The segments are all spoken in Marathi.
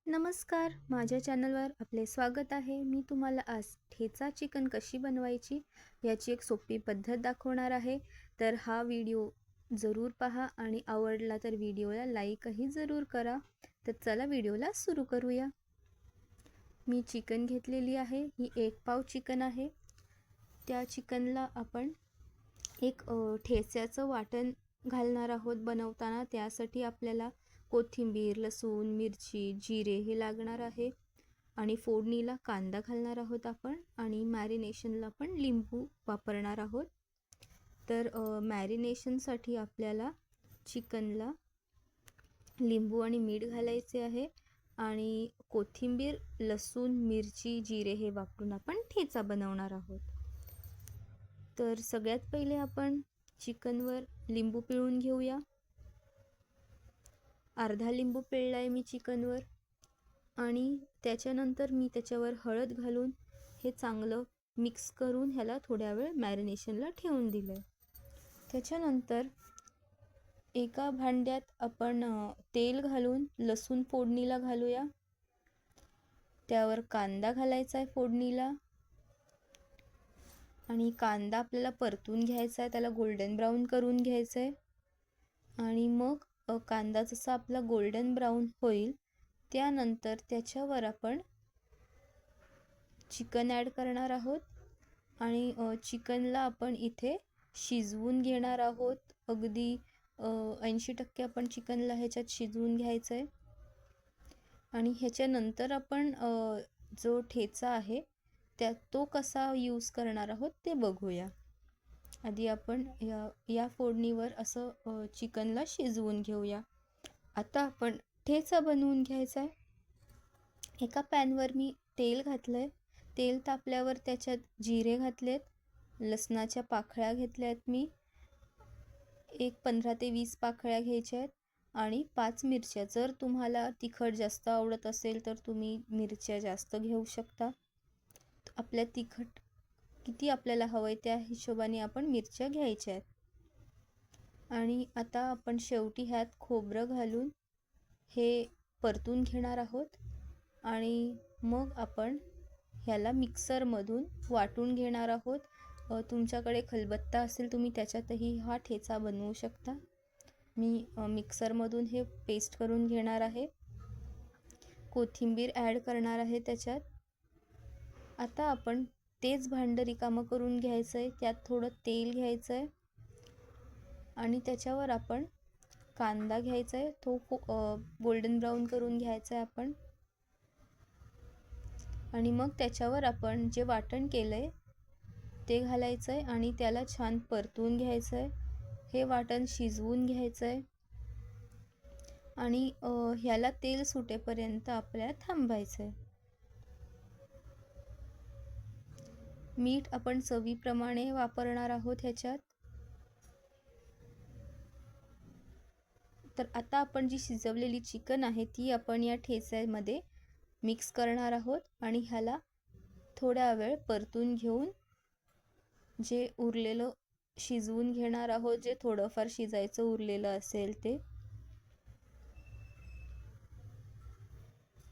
नमस्कार, माझ्या चॅनलवर आपले स्वागत आहे. मी तुम्हाला आज ठेचा चिकन कशी बनवायची याची एक सोपी पद्धत दाखवणार आहे. तर हा व्हिडिओ जरूर पहा आणि आवडला तर व्हिडिओला लाईकही जरूर करा. तर चला व्हिडिओला सुरू करूया. मी चिकन घेतलेली आहे. ही 1 पाव चिकन आहे. त्या चिकनला आपण एक ठेच्याचं वाटण घालणार आहोत बनवताना. त्यासाठी आपल्याला कोथिंबीर, लसूण, मिरची, जिरे हे लागणार आहे आणि फोडणीला कांदा घालणार आहोत आपण आणि मॅरिनेशनला पण लिंबू वापरणार आहोत. तर मॅरिनेशनसाठी आपल्याला चिकनला लिंबू आणि मीठ घालायचे आहे आणि कोथिंबीर, लसूण, मिरची, जिरे हे वापरून आपण ठेचा बनवणार आहोत. तर सगळ्यात पहिले आपण चिकनवर लिंबू पिळून घेऊया. अर्धा लिंबू पिळला आहे मी चिकनवर आणि त्याच्यानंतर मी त्याच्यावर हळद घालून हे चांगलं मिक्स करून ह्याला थोड्या वेळ मॅरिनेशनला ठेवून दिलं आहे. त्याच्यानंतर एका भांड्यात आपण तेल घालून लसूण फोडणीला घालूया. त्यावर कांदा घालायचा आहे फोडणीला आणि कांदा आपल्याला परतून घ्यायचा आहे, त्याला गोल्डन ब्राऊन करून घ्यायचं आहे. आणि मग कांदा जसा आपला गोल्डन ब्राऊन होईल त्यानंतर त्याच्यावर आपण चिकन ॲड करणार आहोत आणि चिकनला आपण इथे शिजवून घेणार आहोत. अगदी 80% आपण चिकनला ह्याच्यात शिजवून घ्यायचं आहे. आणि ह्याच्यानंतर आपण जो ठेचा आहे तो कसा यूज करणार आहोत ते बघूया. आधी आपण या फोडणीवर असं चिकनला शिजवून घेऊया. आता आपण ठेचा बनवून घ्यायचा आहे. एका पॅनवर मी तेल घातलं आहे. तेल तापल्यावर त्याच्यात जिरे घातलेत, लसणाच्या पाकळ्या घेतल्यात मी, एक 15 ते 20 पाकळ्या घ्यायच्या आहेत आणि 5 मिरच्या. जर तुम्हाला तिखट जास्त आवडत असेल तर तुम्ही मिरच्या जास्त घेऊ शकता. आपल्या तिखट किती आपल्याला हवं आहे त्या हिशोबाने आपण मिरच्या घ्यायच्या आहेत. आणि आता आपण शेवटी ह्यात खोबरं घालून हे परतून घेणार आहोत आणि मग आपण ह्याला मिक्सरमधून वाटून घेणार आहोत. तुमच्याकडे खलबत्ता असेल तुम्ही त्याच्यातही हा ठेचा बनवू शकता. मी मिक्सरमधून हे पेस्ट करून घेणार आहे. कोथिंबीर ॲड करणार आहे त्याच्यात. आता आपण तेच भांडं रिकामं करून घ्यायचं आहे. त्यात थोडं तेल घ्यायचं आहे आणि त्याच्यावर आपण कांदा घ्यायचा आहे. तो गोल्डन ब्राऊन करून घ्यायचा आहे आपण. आणि मग त्याच्यावर आपण जे वाटण केलं आहे ते घालायचं आहे आणि त्याला छान परतून घ्यायचं आहे. हे वाटण शिजवून घ्यायचं आहे आणि ह्याला तेल सुटेपर्यंत आपल्याला थांबायचं आहे. मीठ आपण चवीप्रमाणे वापरणार आहोत ह्याच्यात. तर आता आपण जी शिजवलेली चिकन आहे ती आपण या ठेच्यामध्ये मिक्स करणार आहोत आणि ह्याला थोड्या वेळ परतून घेऊन जे उरलेलं शिजवून घेणार आहोत, जे थोडंफार शिजायचं उरलेलं असेल ते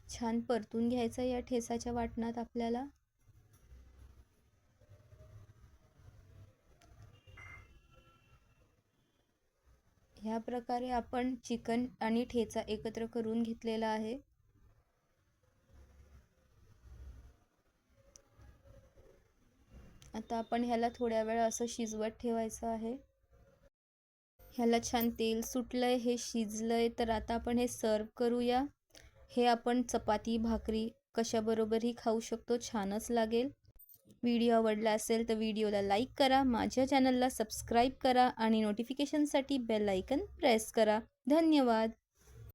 छान परतून घ्यायचं या ठेचाच्या वाटणात आपल्याला. ह्या प्रकारे आपण चिकन आणि ठेचा एकत्र करून घेतलेला आहे. आता आपण ह्याला थोड्या वेळ असं शिजवत ठेवायचं आहे. ह्याला छान तेल सुटलंय, हे शिजलंय. तर आता आपण हे सर्व करूया. हे आपण चपाती, भाकरी कशाबरोबरही खाऊ शकतो, छानच लागेल. व्हिडिओ आवडला असेल तर व्हिडिओला लाईक करा, माझ्या चॅनलला सबस्क्राईब करा आणि नोटिफिकेशनसाठी बेल आयकन प्रेस करा. धन्यवाद.